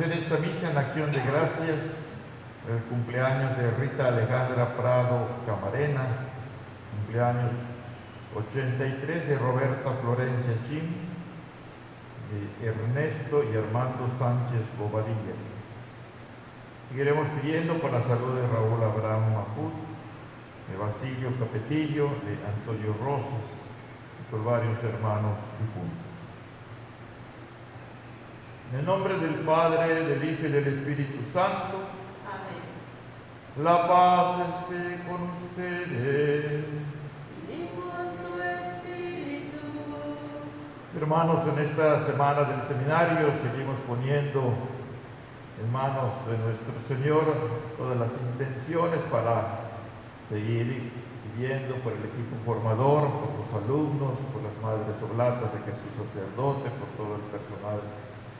hacer esta misa en acción de gracias, el cumpleaños de Rita Alejandra Prado Camarena, cumpleaños 83 de Roberta Florencia Chim, de Ernesto y Armando Sánchez Bobadilla. Seguiremos pidiendo por la salud de Raúl Abraham Maput, de Basilio Capetillo, de Antonio Rosas, y por varios hermanos difuntos. En el nombre del Padre, del Hijo y del Espíritu Santo. Amén. La paz esté con ustedes. Y con tu espíritu. Hermanos, en esta semana del seminario seguimos poniendo en manos de nuestro Señor todas las intenciones para seguir pidiendo por el equipo formador, por los alumnos, por las madres oblatas de Jesús sacerdote, por todo el personal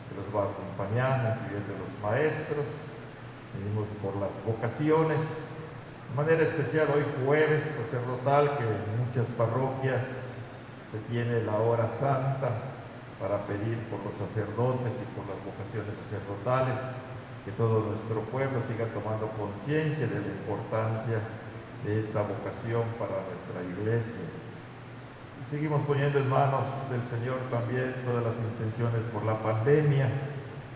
que los va acompañando, incluyendo los maestros. Pedimos por las vocaciones, de manera especial hoy jueves sacerdotal, que en muchas parroquias se tiene la hora santa para pedir por los sacerdotes y por las vocaciones sacerdotales, que todo nuestro pueblo siga tomando conciencia de la importancia de esta vocación para nuestra iglesia. Seguimos poniendo en manos del Señor también todas las intenciones por la pandemia,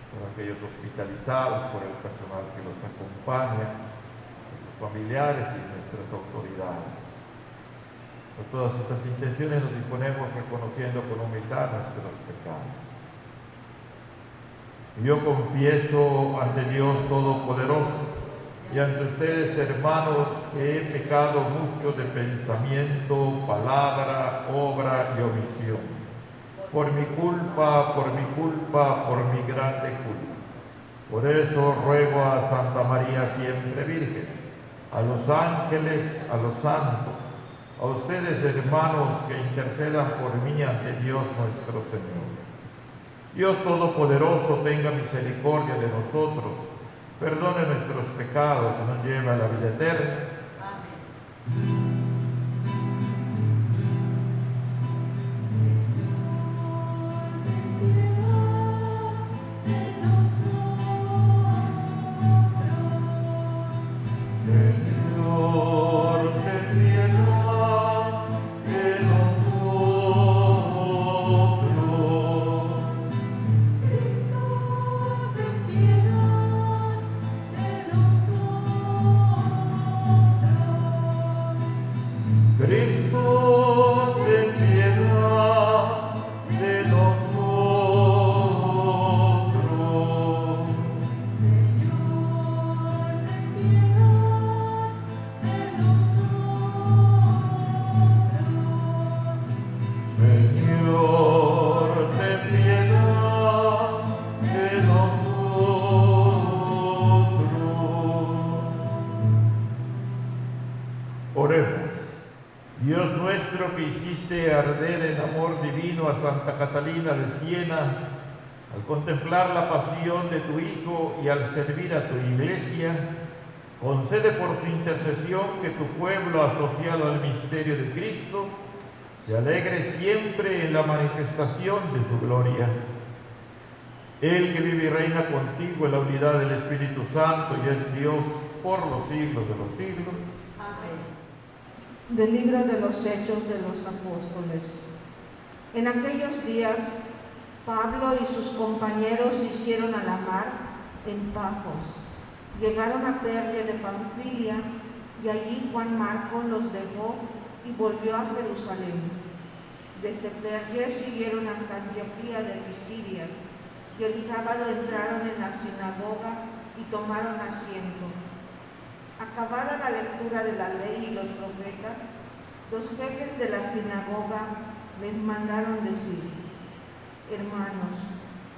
por aquellos hospitalizados, por el personal que los acompaña, por sus familiares y nuestras autoridades. Por todas estas intenciones nos disponemos reconociendo con humildad nuestros pecados. Yo confieso ante Dios Todopoderoso y ante ustedes, hermanos, que he pecado mucho de pensamiento, palabra, obra y omisión. Por mi culpa, por mi grande culpa. Por eso ruego a Santa María siempre Virgen, a los ángeles, a los santos, a ustedes, hermanos, que intercedan por mí ante Dios nuestro Señor. Dios Todopoderoso tenga misericordia de nosotros, perdone nuestros pecados y nos lleve a la vida eterna. Amén. Santa Catalina de Siena, al contemplar la pasión de tu Hijo y al servir a tu Iglesia, concede por su intercesión que tu pueblo asociado al misterio de Cristo se alegre siempre en la manifestación de su gloria. Él que vive y reina contigo en la unidad del Espíritu Santo y es Dios por los siglos de los siglos. Amén. Del libro de los Hechos de los Apóstoles. En aquellos días, Pablo y sus compañeros se hicieron a la mar en Pafos. Llegaron a Perge de Panfilia y allí Juan Marcos los dejó y volvió a Jerusalén. Desde Perge siguieron hasta Antioquía de Pisidia y el sábado entraron en la sinagoga y tomaron asiento. Acabada la lectura de la ley y los profetas, los jefes de la sinagoga les mandaron decir: hermanos,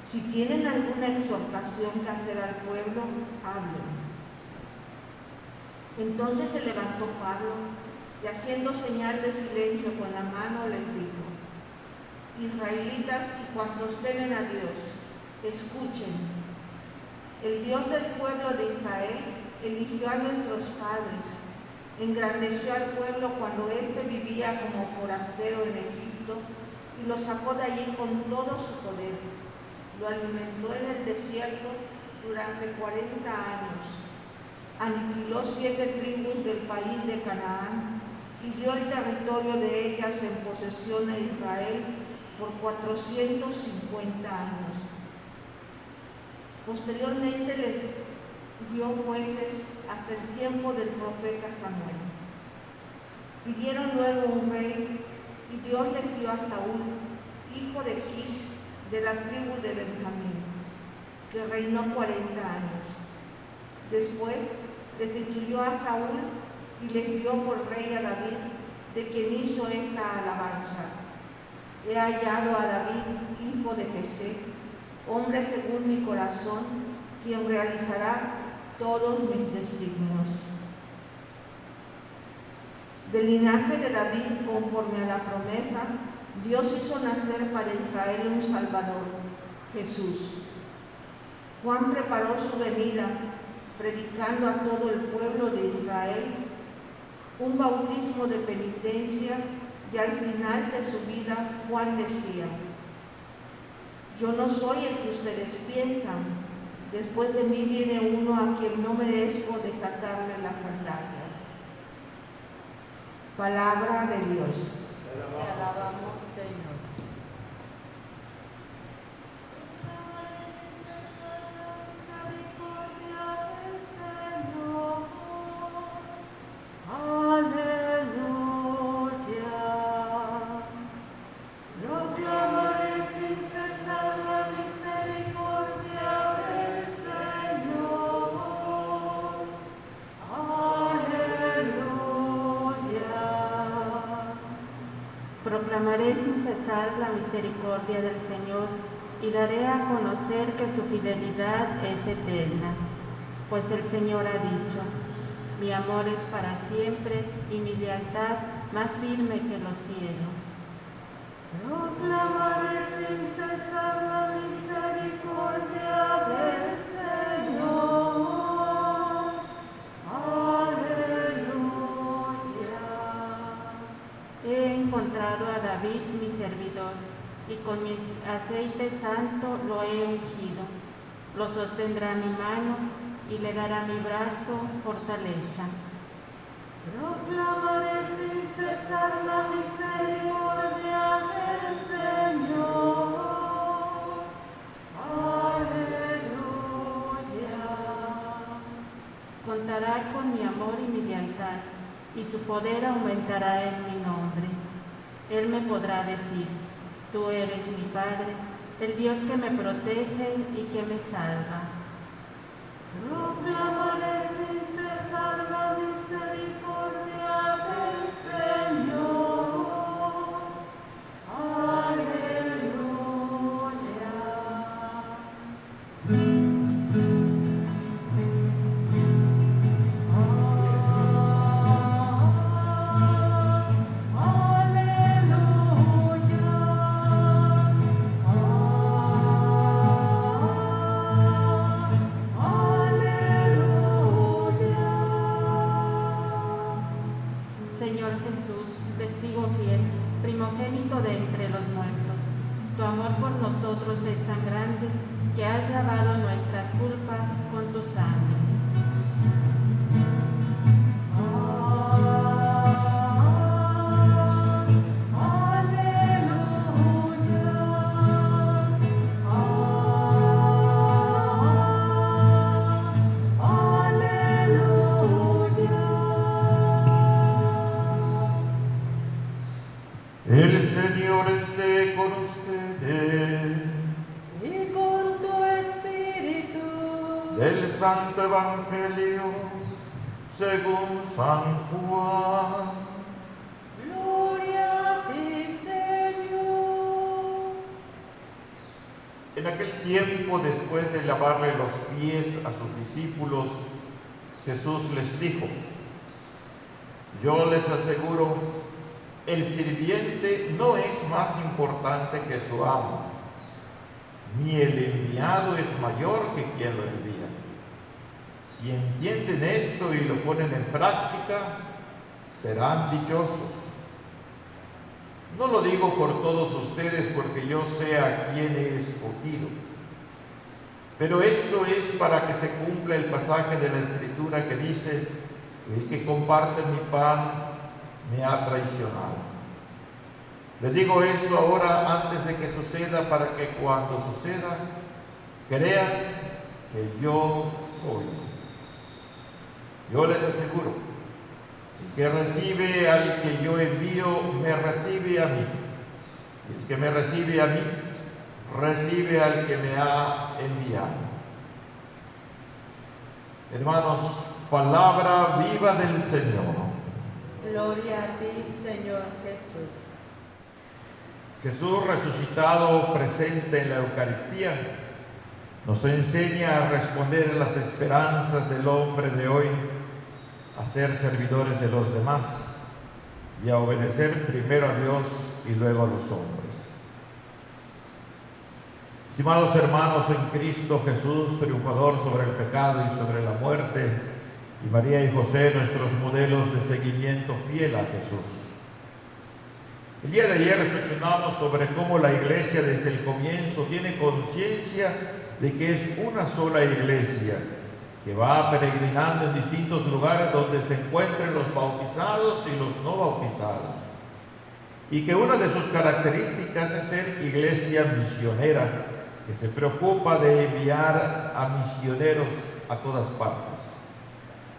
si tienen alguna exhortación que hacer al pueblo, hablen. Entonces se levantó Pablo y haciendo señal de silencio con la mano les dijo: israelitas y cuantos temen a Dios, escuchen. El Dios del pueblo de Israel eligió a nuestros padres, engrandeció al pueblo cuando éste vivía como forastero en Egipto y lo sacó de allí con todo su poder. Lo alimentó en el desierto durante 40 años. Aniquiló 7 tribus del país de Canaán y dio el territorio de ellas en posesión a Israel por 450 años. Posteriormente les dio jueces hasta el tiempo del profeta Samuel. Pidieron luego un rey y Dios les dio a Saúl, hijo de Quis, de la tribu de Benjamín, que reinó 40 años. Después destituyó a Saúl y les dio por rey a David, de quien hizo esta alabanza: he hallado a David, hijo de Jesé, hombre según mi corazón, quien realizará todos mis designios. Del linaje de David, conforme a la promesa, Dios hizo nacer para Israel un Salvador, Jesús. Juan preparó su venida, predicando a todo el pueblo de Israel un bautismo de penitencia, y al final de su vida Juan decía: yo no soy el que ustedes piensan, después de mí viene uno a quien no merezco desatarle las sandalias. Palabra de Dios. Te alabamos, Señor. Proclamaré sin cesar la misericordia del Señor y daré a conocer que su fidelidad es eterna. Pues el Señor ha dicho: mi amor es para siempre y mi lealtad más firme que los cielos. Proclamaré sin cesar la misericordia del Señor. He encontrado a David, mi servidor, y con mi aceite santo lo he ungido. Lo sostendrá mi mano y le dará mi brazo fortaleza. Proclamaré sin cesar la misericordia del Señor. Aleluya. Contará con mi amor y mi lealtad, y su poder aumentará en mi nombre. Él me podrá decir: tú eres mi Padre, el Dios que me protege y que me salva. Proclamaré sin cesar la misericordia del Señor. Aleluya. Señor Jesús, testigo fiel, primogénito de entre los muertos, tu amor por nosotros es tan grande que has lavado nuestras culpas con tu sangre. El Señor esté con ustedes. Y con tu espíritu. Del Santo Evangelio según San Juan. Gloria a ti, Señor. En aquel tiempo, después de lavarle los pies a sus discípulos, Jesús les dijo: yo les aseguro, el sirviente no es más importante que su amo, ni el enviado es mayor que quien lo envía. Si entienden esto y lo ponen en práctica, serán dichosos. No lo digo por todos ustedes porque yo sé a quién he escogido, Pero esto es para que se cumpla el pasaje de la Escritura que dice: el que comparte mi pan me ha traicionado. Les digo esto ahora antes de que suceda, para que cuando suceda crean que yo soy. Yo les aseguro: el que recibe al que yo envío, me recibe a mí. Y el que me recibe a mí, recibe al que me ha enviado. Hermanos, palabra viva del Señor. Gloria a ti, Señor Jesús. Jesús resucitado, presente en la Eucaristía, nos enseña a responder a las esperanzas del hombre de hoy, a ser servidores de los demás y a obedecer primero a Dios y luego a los hombres. Estimados hermanos en Cristo Jesús, triunfador sobre el pecado y sobre la muerte, y María y José, nuestros modelos de seguimiento fiel a Jesús. El día de ayer reflexionamos sobre cómo la Iglesia desde el comienzo tiene conciencia de que es una sola Iglesia, que va peregrinando en distintos lugares donde se encuentren los bautizados y los no bautizados, y que una de sus características es ser Iglesia misionera, que se preocupa de enviar a misioneros a todas partes.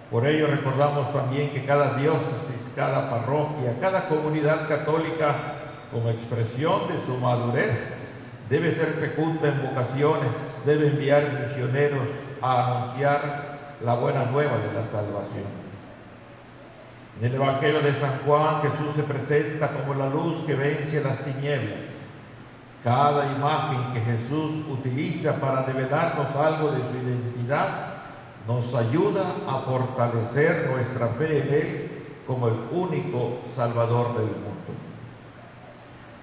Por ello recordamos también que cada diócesis, cada parroquia, cada comunidad católica, como expresión de su madurez, debe ser fecunda en vocaciones, debe enviar misioneros a anunciar la buena nueva de la salvación. En el Evangelio de San Juan, Jesús se presenta como la luz que vence las tinieblas. Cada imagen que Jesús utiliza para develarnos algo de su identidad nos ayuda a fortalecer nuestra fe en Él como el único Salvador del mundo.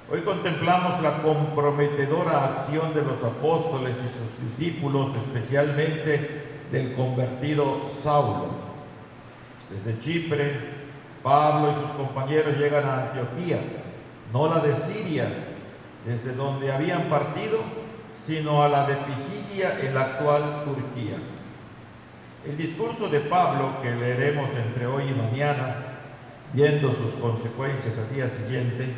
Hoy contemplamos la comprometedora acción de los apóstoles y sus discípulos, especialmente del convertido Saulo. Desde Chipre, Pablo y sus compañeros llegan a Antioquía, no la de Siria, desde donde habían partido, sino a la de Pisidia, en la actual Turquía. El discurso de Pablo, que leeremos entre hoy y mañana, viendo sus consecuencias al día siguiente,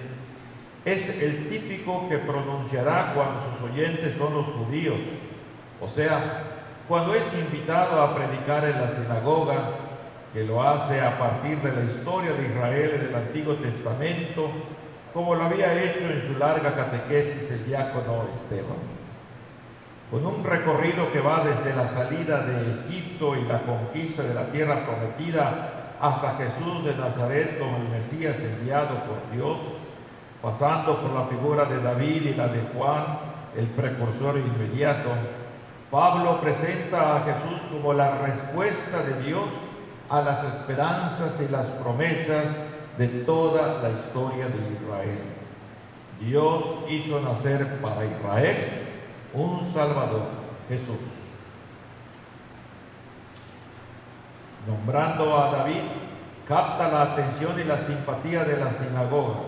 es el típico que pronunciará cuando sus oyentes son los judíos, o sea, cuando es invitado a predicar en la sinagoga, que lo hace a partir de la historia de Israel en el Antiguo Testamento, como lo había hecho en su larga catequesis el diácono Esteban. Con un recorrido que va desde la salida de Egipto y la conquista de la tierra prometida hasta Jesús de Nazaret como el Mesías enviado por Dios, pasando por la figura de David y la de Juan, el precursor inmediato, Pablo presenta a Jesús como la respuesta de Dios a las esperanzas y las promesas de toda la historia de Israel. Dios hizo nacer para Israel un Salvador, Jesús. Nombrando a David, capta la atención y la simpatía de la sinagoga.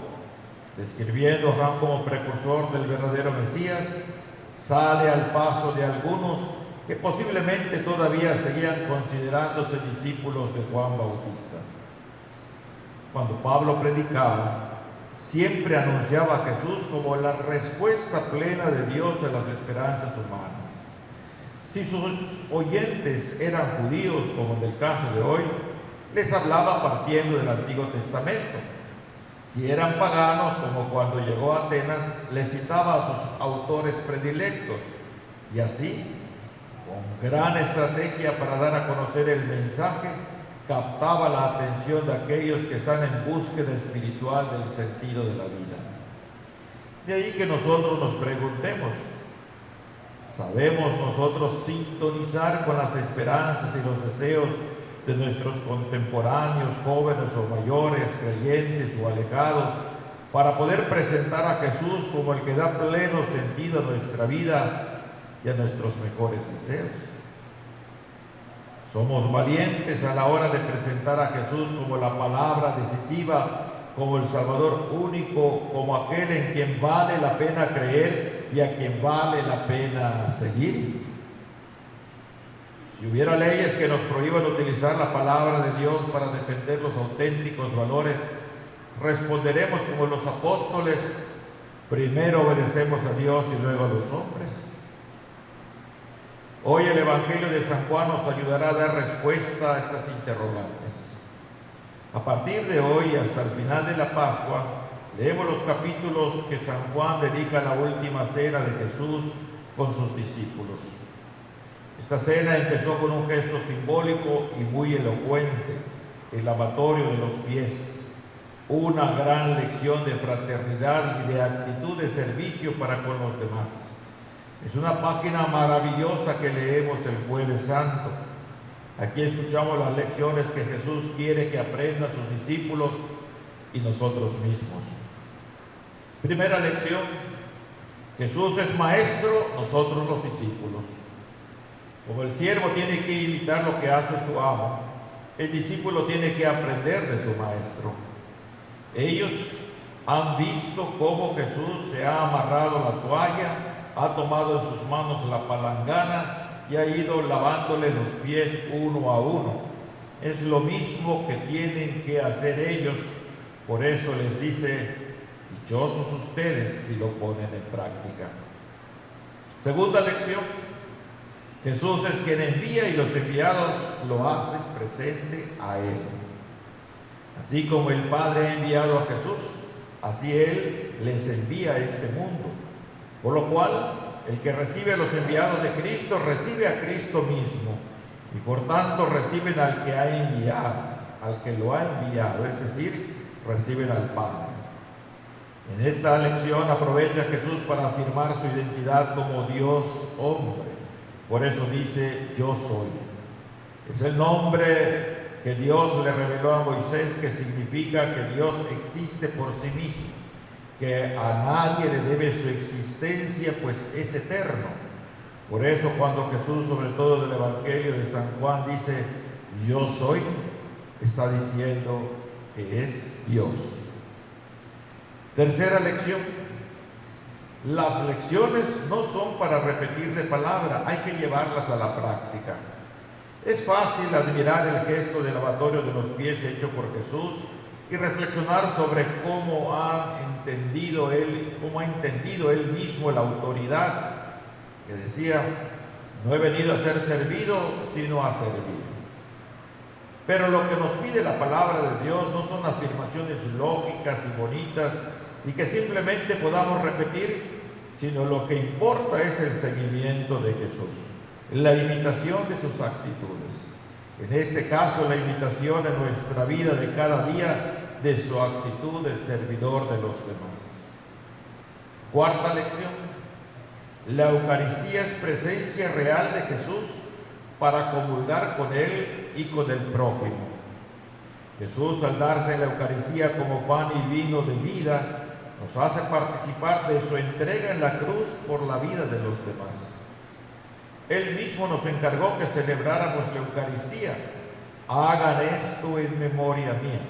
Describiendo a Juan como precursor del verdadero Mesías, sale al paso de algunos que posiblemente todavía seguían considerándose discípulos de Juan Bautista. Cuando Pablo predicaba, siempre anunciaba a Jesús como la respuesta plena de Dios de las esperanzas humanas. Si sus oyentes eran judíos, como en el caso de hoy, les hablaba partiendo del Antiguo Testamento. Si eran paganos, como cuando llegó a Atenas, les citaba a sus autores predilectos, y así, con gran estrategia para dar a conocer el mensaje, captaba la atención de aquellos que están en búsqueda espiritual del sentido de la vida. De ahí que nosotros nos preguntemos, ¿sabemos nosotros sintonizar con las esperanzas y los deseos de nuestros contemporáneos, jóvenes o mayores, creyentes o alejados, para poder presentar a Jesús como el que da pleno sentido a nuestra vida y a nuestros mejores deseos? Somos valientes a la hora de presentar a Jesús como la palabra decisiva, como el Salvador único, como aquel en quien vale la pena creer y a quien vale la pena seguir. Si hubiera leyes que nos prohíban utilizar la palabra de Dios para defender los auténticos valores, responderemos como los apóstoles: primero obedecemos a Dios y luego a los hombres. Hoy el Evangelio de San Juan nos ayudará a dar respuesta a estas interrogantes. A partir de hoy hasta el final de la Pascua, leemos los capítulos que San Juan dedica a la última cena de Jesús con sus discípulos. Esta cena empezó con un gesto simbólico y muy elocuente, el lavatorio de los pies, una gran lección de fraternidad y de actitud de servicio para con los demás. Es una página maravillosa que leemos el Jueves Santo. Aquí escuchamos las lecciones que Jesús quiere que aprendan sus discípulos y nosotros mismos. Primera lección: Jesús es maestro, nosotros los discípulos. Como el siervo tiene que imitar lo que hace su amo, el discípulo tiene que aprender de su maestro. Ellos han visto cómo Jesús se ha amarrado la toalla, ha tomado en sus manos la palangana y ha ido lavándole los pies uno a uno. Es lo mismo que tienen que hacer ellos, por eso les dice: dichosos ustedes si lo ponen en práctica. Segunda lección: Jesús es quien envía y los enviados lo hacen presente a Él. Así como el Padre ha enviado a Jesús, así Él les envía a este mundo. Por lo cual, el que recibe a los enviados de Cristo, recibe a Cristo mismo, y por tanto reciben al que ha enviado, al que lo ha enviado, es decir, reciben al Padre. En esta lección aprovecha Jesús para afirmar su identidad como Dios hombre. Por eso dice: yo soy. Es el nombre que Dios le reveló a Moisés, que significa que Dios existe por sí mismo, que a nadie le debe su existencia, pues es eterno. Por eso cuando Jesús, sobre todo del Evangelio de San Juan, dice: yo soy, está diciendo que es Dios. Tercera lección: las lecciones no son para repetir de palabra, hay que llevarlas a la práctica. Es fácil admirar el gesto del lavatorio de los pies hecho por Jesús y reflexionar sobre cómo ha entendido él mismo la autoridad, que decía: no he venido a ser servido, sino a servir. Pero lo que nos pide la palabra de Dios no son afirmaciones lógicas y bonitas y que simplemente podamos repetir, sino lo que importa es el seguimiento de Jesús, la imitación de sus actitudes. En este caso, la imitación en nuestra vida de cada día de su actitud de servidor de los demás. Cuarta lección: la Eucaristía es presencia real de Jesús para comulgar con Él y con el prójimo. Jesús, al darse en la Eucaristía como pan y vino de vida, nos hace participar de su entrega en la cruz por la vida de los demás. Él mismo nos encargó que celebráramos la Eucaristía: hagan esto en memoria mía.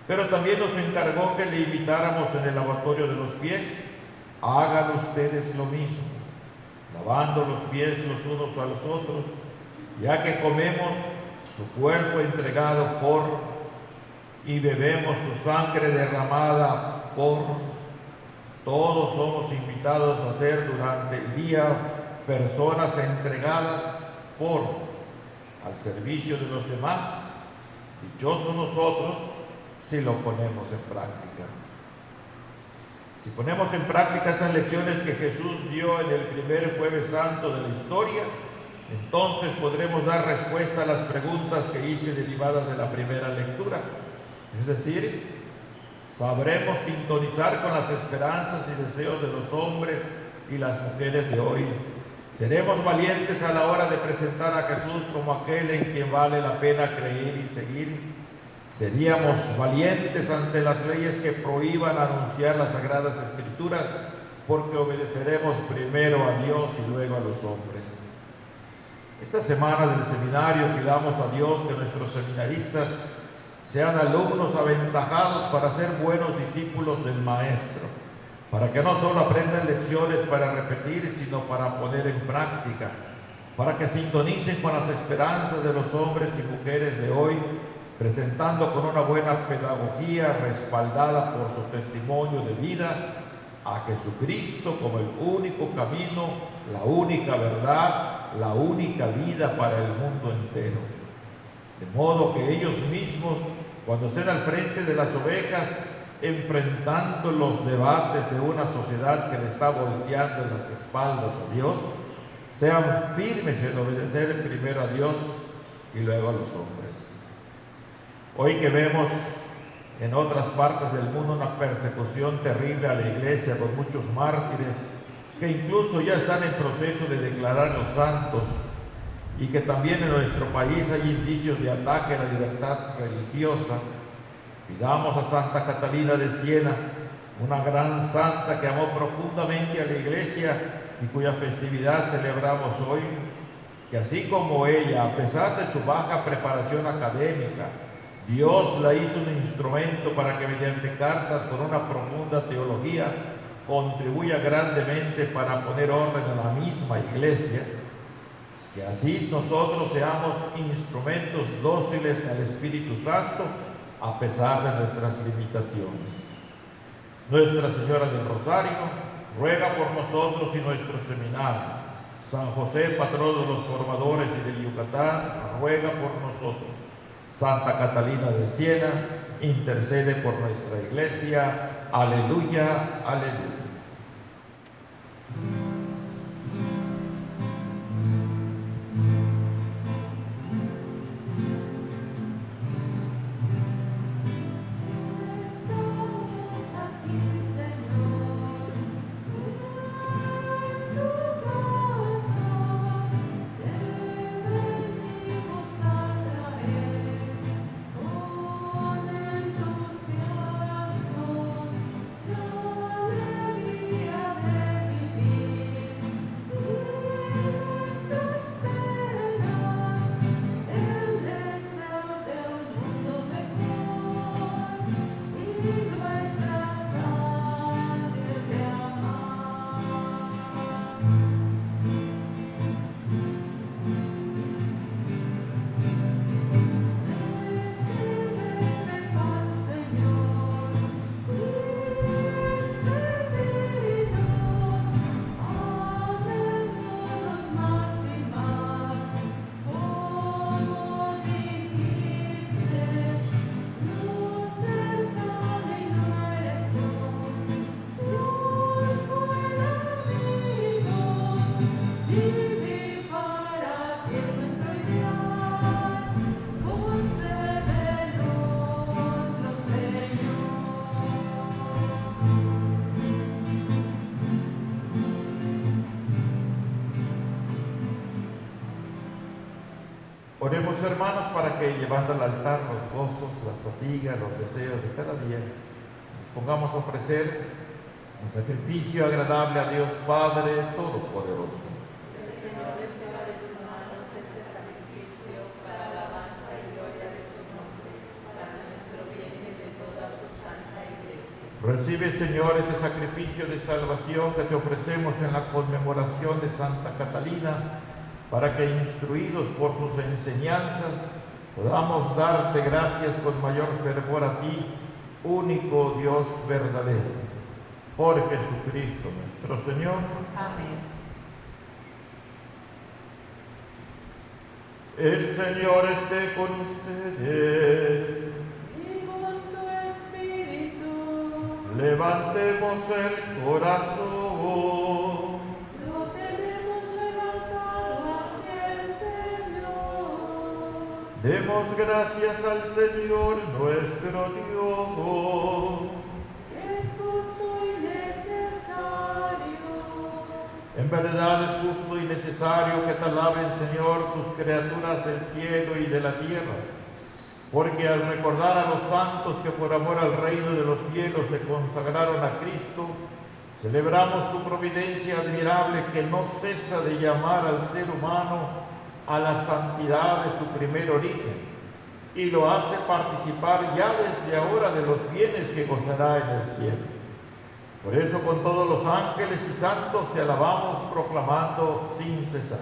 Pero también nos encargó que le invitáramos en el lavatorio de los pies: hagan ustedes lo mismo, lavando los pies los unos a los otros, ya que comemos su cuerpo entregado por y bebemos su sangre derramada por. Todos somos invitados a ser durante el día personas entregadas por, al servicio de los demás. Dichosos nosotros si lo ponemos en práctica. Si ponemos en práctica estas lecciones que Jesús dio en el primer Jueves Santo de la historia, entonces podremos dar respuesta a las preguntas que hice derivadas de la primera lectura. Es decir, sabremos sintonizar con las esperanzas y deseos de los hombres y las mujeres de hoy. Seremos valientes a la hora de presentar a Jesús como aquel en quien vale la pena creer y seguir. Seríamos valientes ante las leyes que prohíban anunciar las Sagradas Escrituras, porque obedeceremos primero a Dios y luego a los hombres. Esta semana del seminario pidamos a Dios que nuestros seminaristas sean alumnos aventajados para ser buenos discípulos del Maestro, para que no solo aprendan lecciones para repetir, sino para poner en práctica. para que sintonicen con las esperanzas de los hombres y mujeres de hoy, presentando con una buena pedagogía respaldada por su testimonio de vida a Jesucristo como el único camino, la única verdad, la única vida para el mundo entero. De modo que ellos mismos, cuando estén al frente de las ovejas, enfrentando los debates de una sociedad que le está volteando en las espaldas a Dios, sean firmes en obedecer primero a Dios y luego a los hombres. Hoy que vemos en otras partes del mundo una persecución terrible a la iglesia con muchos mártires que incluso ya están en proceso de declararlos santos, y que también en nuestro país hay indicios de ataque a la libertad religiosa, pidamos a Santa Catalina de Siena, una gran santa que amó profundamente a la iglesia y cuya festividad celebramos hoy, que así como ella, a pesar de su baja preparación académica, Dios la hizo un instrumento para que mediante cartas con una profunda teología contribuya grandemente para poner orden a la misma iglesia, que así nosotros seamos instrumentos dóciles al Espíritu Santo a pesar de nuestras limitaciones. Nuestra Señora del Rosario ruega por nosotros y nuestro seminario. San José, patrón de los formadores y de Yucatán, ruega por nosotros. Santa Catalina de Siena, intercede por nuestra iglesia. Aleluya, aleluya. Oremos, hermanos, para que llevando al altar los gozos, las fatigas, los deseos de cada día, nos pongamos a ofrecer un sacrificio agradable a Dios Padre Todopoderoso. El Señor reciba de tus manos este sacrificio para alabanza y gloria de su nombre, para nuestro bien y de toda su santa iglesia. Recibe, Señor, este sacrificio de salvación que te ofrecemos en la conmemoración de Santa Catalina, para que, instruidos por sus enseñanzas, podamos darte gracias con mayor fervor a ti, único Dios verdadero. Por Jesucristo nuestro Señor. Amén. El Señor esté con ustedes. Y con tu espíritu. Levantemos el corazón. Lo tenemos levantado hacia el Señor. Demos gracias al Señor nuestro Dios. Es justo y necesario. En verdad es justo y necesario que te alaben, Señor, tus criaturas del cielo y de la tierra, porque al recordar a los santos que por amor al reino de los cielos se consagraron a Cristo, celebramos tu providencia admirable que no cesa de llamar al ser humano a la santidad de su primer origen, y lo hace participar ya desde ahora de los bienes que gozará en el cielo. Por eso con todos los ángeles y santos te alabamos proclamando sin cesar.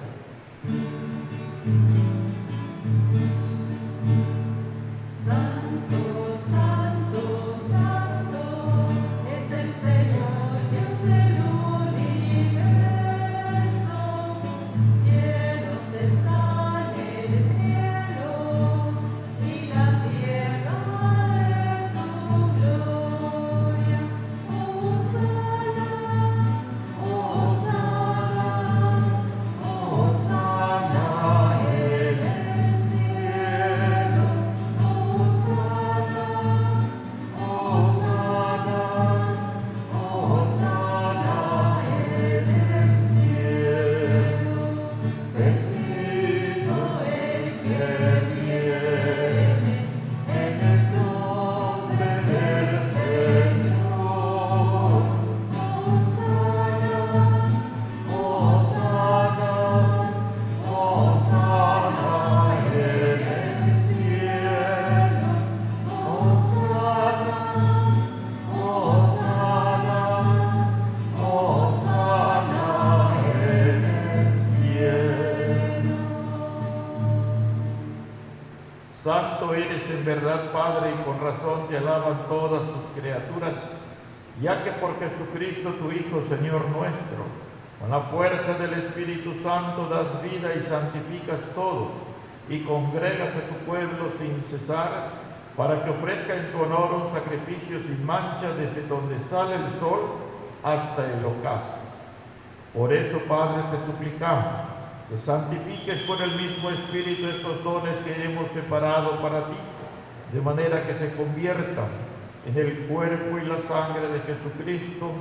Santo eres en verdad, Padre, y con razón te alaban todas tus criaturas, ya que por Jesucristo tu Hijo, Señor nuestro, con la fuerza del Espíritu Santo das vida y santificas todo, y congregas a tu pueblo sin cesar, para que ofrezca en tu honor un sacrificio sin mancha desde donde sale el sol hasta el ocaso. Por eso, Padre, te suplicamos que santifiques por el mismo Espíritu estos dones que hemos separado para ti, de manera que se conviertan en el cuerpo y la sangre de Jesucristo,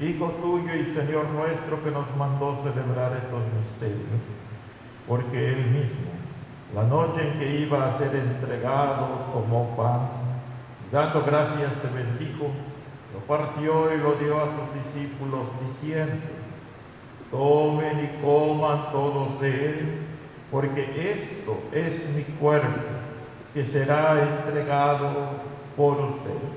Hijo tuyo y Señor nuestro, que nos mandó celebrar estos misterios. Porque Él mismo, la noche en que iba a ser entregado, tomó pan, y dando gracias te bendijo, lo partió y lo dio a sus discípulos, diciendo: tomen y coman todos de él, porque esto es mi cuerpo, que será entregado por ustedes.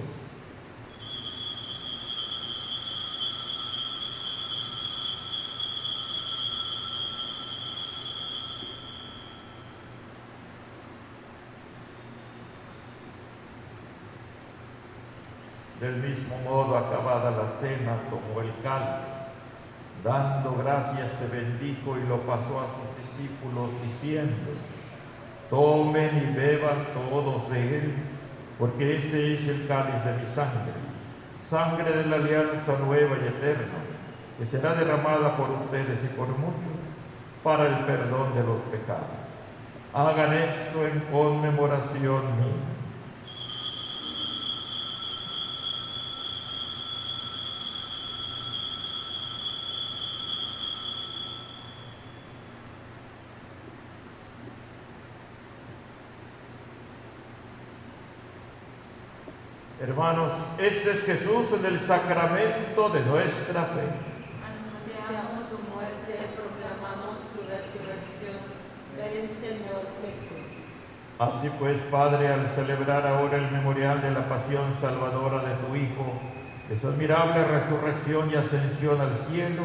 Del mismo modo, acabada la cena, tomó el cáliz, dando gracias te bendijo y lo pasó a sus discípulos, diciendo: tomen y beban todos de él, porque este es el cáliz de mi sangre, sangre de la alianza nueva y eterna, que será derramada por ustedes y por muchos para el perdón de los pecados. Hagan esto en conmemoración mía. Hermanos, este es Jesús en el sacramento de nuestra fe. Anunciamos tu muerte, proclamamos tu resurrección. Ven, Señor Jesús. Así pues, Padre, al celebrar ahora el memorial de la pasión salvadora de tu Hijo, de su admirable resurrección y ascensión al cielo,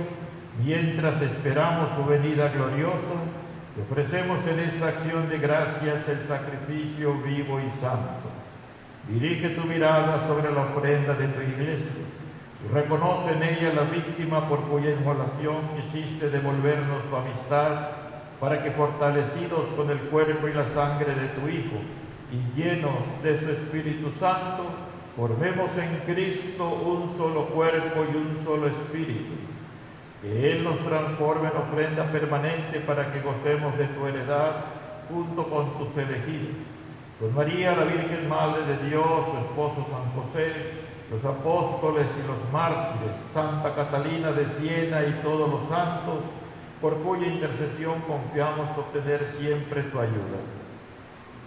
mientras esperamos su venida gloriosa, te ofrecemos en esta acción de gracias el sacrificio vivo y santo. Dirige tu mirada sobre la ofrenda de tu iglesia y reconoce en ella la víctima por cuya inmolación quisiste devolvernos tu amistad, para que, fortalecidos con el cuerpo y la sangre de tu Hijo y llenos de su Espíritu Santo, formemos en Cristo un solo cuerpo y un solo espíritu. Que Él nos transforme en ofrenda permanente para que gocemos de tu heredad junto con tus elegidos, con María, la Virgen Madre de Dios, su esposo San José, los apóstoles y los mártires, Santa Catalina de Siena y todos los santos, por cuya intercesión confiamos obtener siempre tu ayuda.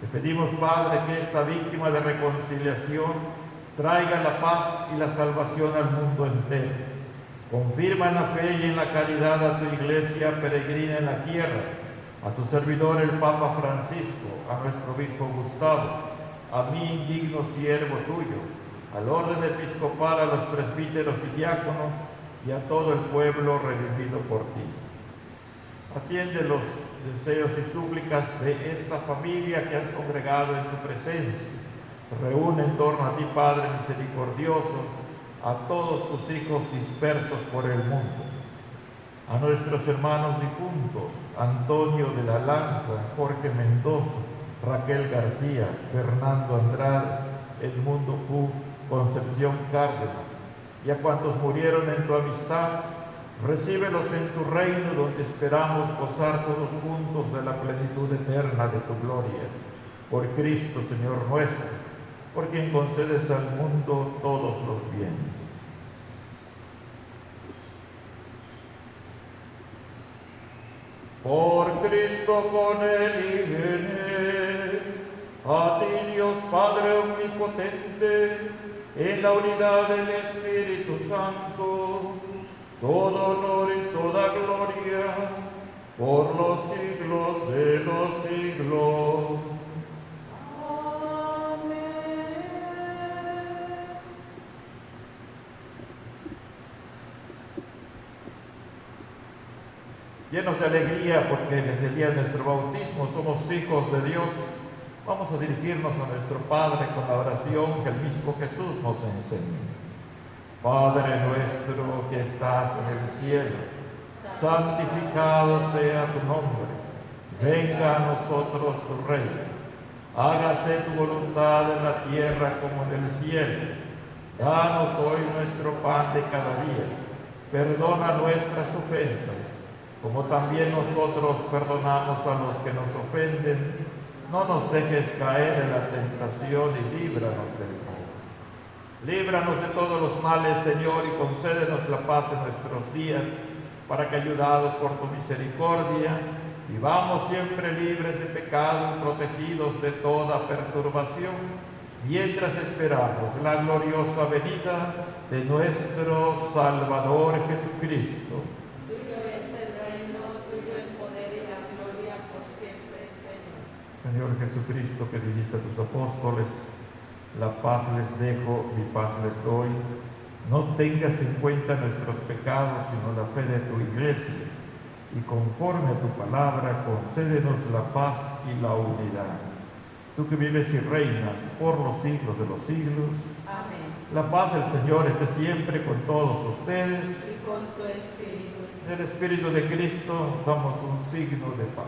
Te pedimos, Padre, que esta víctima de reconciliación traiga la paz y la salvación al mundo entero. Confirma en la fe y en la caridad a tu iglesia peregrina en la tierra, a tu servidor el Papa Francisco, a nuestro obispo Gustavo, a mí, indigno siervo tuyo, al orden episcopal, a los presbíteros y diáconos y a todo el pueblo redimido por ti. Atiende los deseos y súplicas de esta familia que has congregado en tu presencia. Reúne en torno a ti, Padre misericordioso, a todos tus hijos dispersos por el mundo. A nuestros hermanos difuntos, Antonio de la Lanza, Jorge Mendoza, Raquel García, Fernando Andrade, Edmundo Q, Concepción Cárdenas, y a cuantos murieron en tu amistad, recíbelos en tu reino, donde esperamos gozar todos juntos de la plenitud eterna de tu gloria. Por Cristo, Señor nuestro, por quien concedes al mundo todos los bienes. Por Cristo, con Él y en Él, a ti Dios Padre omnipotente, en la unidad del Espíritu Santo, todo honor y toda gloria, por los siglos de los siglos. Llenos de alegría porque desde el día de nuestro bautismo somos hijos de Dios, vamos a dirigirnos a nuestro Padre con la oración que el mismo Jesús nos enseñó. Padre nuestro que estás en el cielo, santificado sea tu nombre. Venga a nosotros tu reino. Hágase tu voluntad en la tierra como en el cielo. Danos hoy nuestro pan de cada día. Perdona nuestras ofensas, como también nosotros perdonamos a los que nos ofenden. No nos dejes caer en la tentación y líbranos del mal. Líbranos de todos los males, Señor, y concédenos la paz en nuestros días, para que, ayudados por tu misericordia, vivamos siempre libres de pecado y protegidos de toda perturbación, mientras esperamos la gloriosa venida de nuestro Salvador Jesucristo. Señor Jesucristo, que dijiste a tus apóstoles, la paz les dejo, mi paz les doy. No tengas en cuenta nuestros pecados, sino la fe de tu iglesia. Y conforme a tu palabra, concédenos la paz y la unidad. Tú que vives y reinas por los siglos de los siglos. Amén. La paz del Señor esté siempre con todos ustedes. Y con tu espíritu. En el Espíritu de Cristo damos un signo de paz.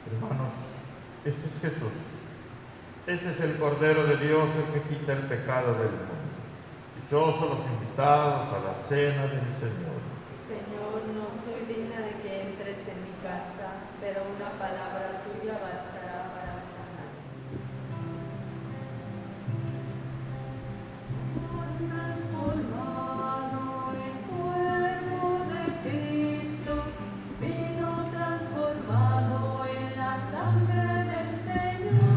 Hermanos, este es Jesús. Este es el Cordero de Dios, el que quita el pecado del mundo. Dichosos los invitados a la cena de mi Señor. Señor, no soy digna de que entres en mi casa, pero una palabra tuya bastará para sanar. Transformado el cuerpo de Cristo, vino transformado en la sangre del Señor.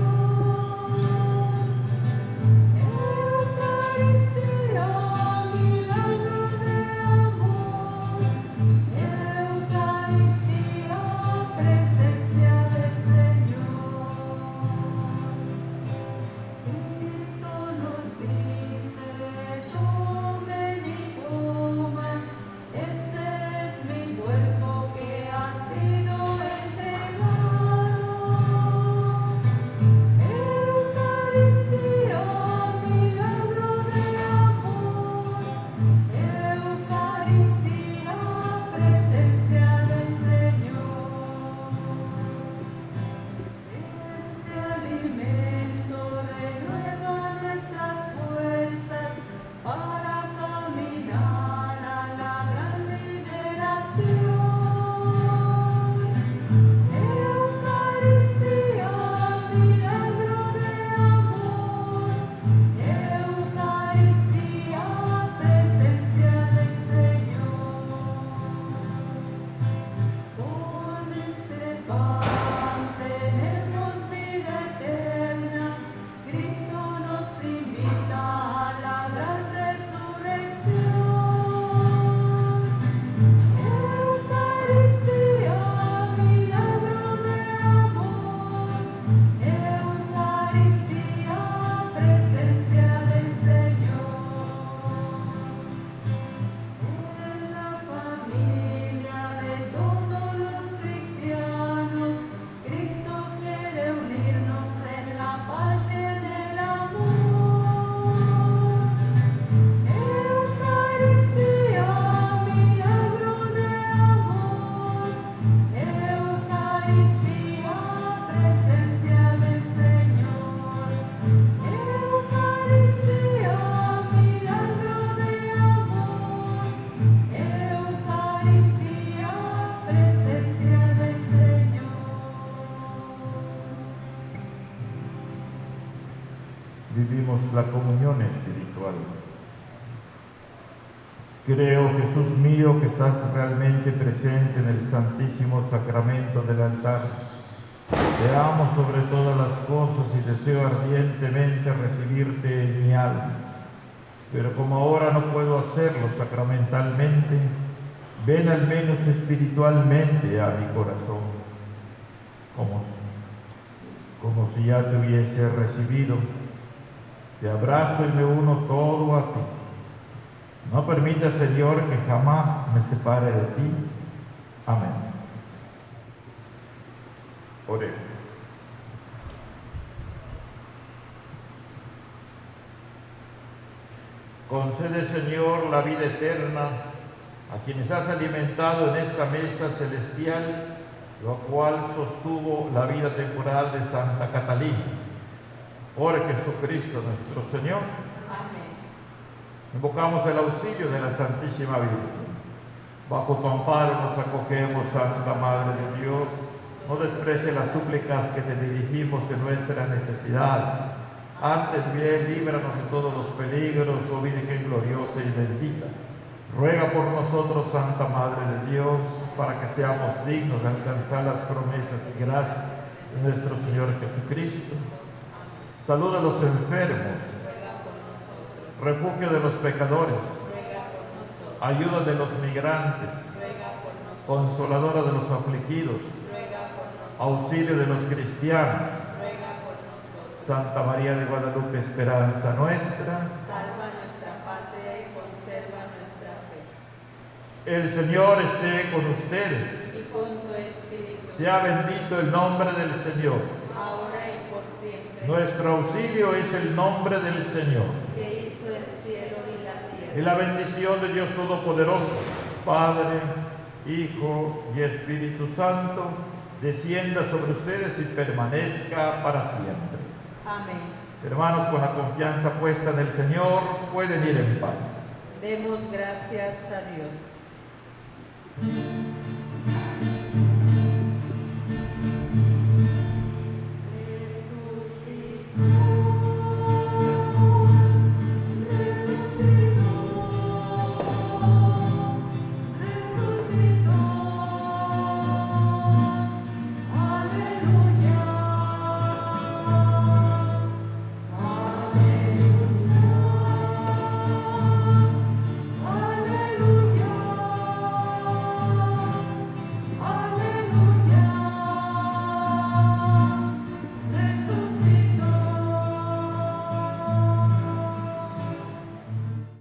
Eucaristía, milagro de amor. la comunión espiritual. Creo, Jesús mío, que estás realmente presente en el Santísimo Sacramento del altar. Te amo sobre todas las cosas y deseo ardientemente recibirte en mi alma. Pero como ahora no puedo hacerlo sacramentalmente, ven al menos espiritualmente a mi corazón, como si ya te hubiese recibido. Te abrazo y me uno todo a ti. No permita, Señor, que jamás me separe de ti. Amén. Oremos. Concede, Señor, la vida eterna a quienes has alimentado en esta mesa celestial, lo cual sostuvo la vida temporal de Santa Catalina. Por Jesucristo nuestro Señor. Amén. Invocamos el auxilio de la Santísima Virgen. Bajo tu amparo nos acogemos, Santa Madre de Dios. No desprecie las súplicas que te dirigimos en nuestras necesidades. Antes bien, líbranos de todos los peligros, oh Virgen gloriosa y bendita. Ruega por nosotros, Santa Madre de Dios, para que seamos dignos de alcanzar las promesas y gracias de nuestro Señor Jesucristo. Salud a los enfermos, refugio de los pecadores, ayuda de los migrantes, consoladora de los afligidos, auxilio de los cristianos. Santa María de Guadalupe, esperanza nuestra. Salva nuestra patria y conserva nuestra fe. El Señor esté con ustedes. Y con tu espíritu. Sea bendito el nombre del Señor. Ahora y por siempre. Nuestro auxilio es el nombre del Señor. Que hizo el cielo y la tierra. Y la bendición de Dios Todopoderoso, Padre, Hijo y Espíritu Santo, descienda sobre ustedes y permanezca para siempre. Amén. Hermanos, con la confianza puesta en el Señor, pueden ir en paz. Demos gracias a Dios.